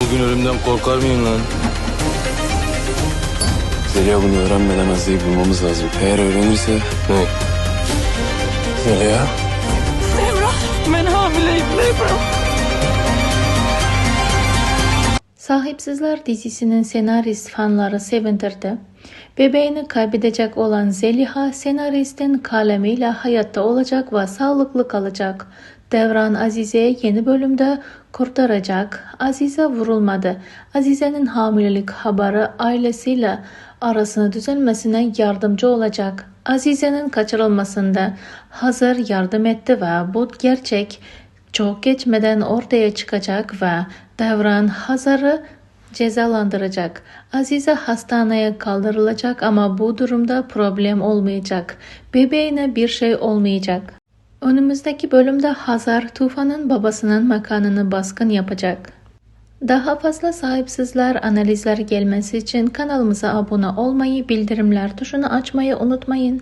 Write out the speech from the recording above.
Bugün ölümden korkar mıyım lan? Zeliha bunu öğrenmeden Azize'yi bulmamız lazım. Eğer öğrenirse... Ne? Zeliha? Ben hamileyim Lebra. Sahipsizler dizisinin senarist fanları sevindirdi. Bebeğini kaybedecek olan Zeliha senaristin kalemiyle hayatta olacak ve sağlıklı kalacak. Devran Azize'yi yeni bölümde kurtaracak. Azize vurulmadı. Azize'nin hamilelik haberi ailesiyle arasını düzelmesine yardımcı olacak. Azize'nin kaçırılmasında Hazar yardım etti ve bu gerçek çok geçmeden ortaya çıkacak ve Devran Hazar'ı cezalandıracak. Azize hastaneye kaldırılacak ama bu durumda problem olmayacak. Bebeğine bir şey olmayacak. Önümüzdeki bölümde Hazar Tufan'ın babasının mekanını baskın yapacak. Daha fazla sahipsizler analizler gelmesi için kanalımıza abone olmayı, bildirimler tuşunu açmayı unutmayın.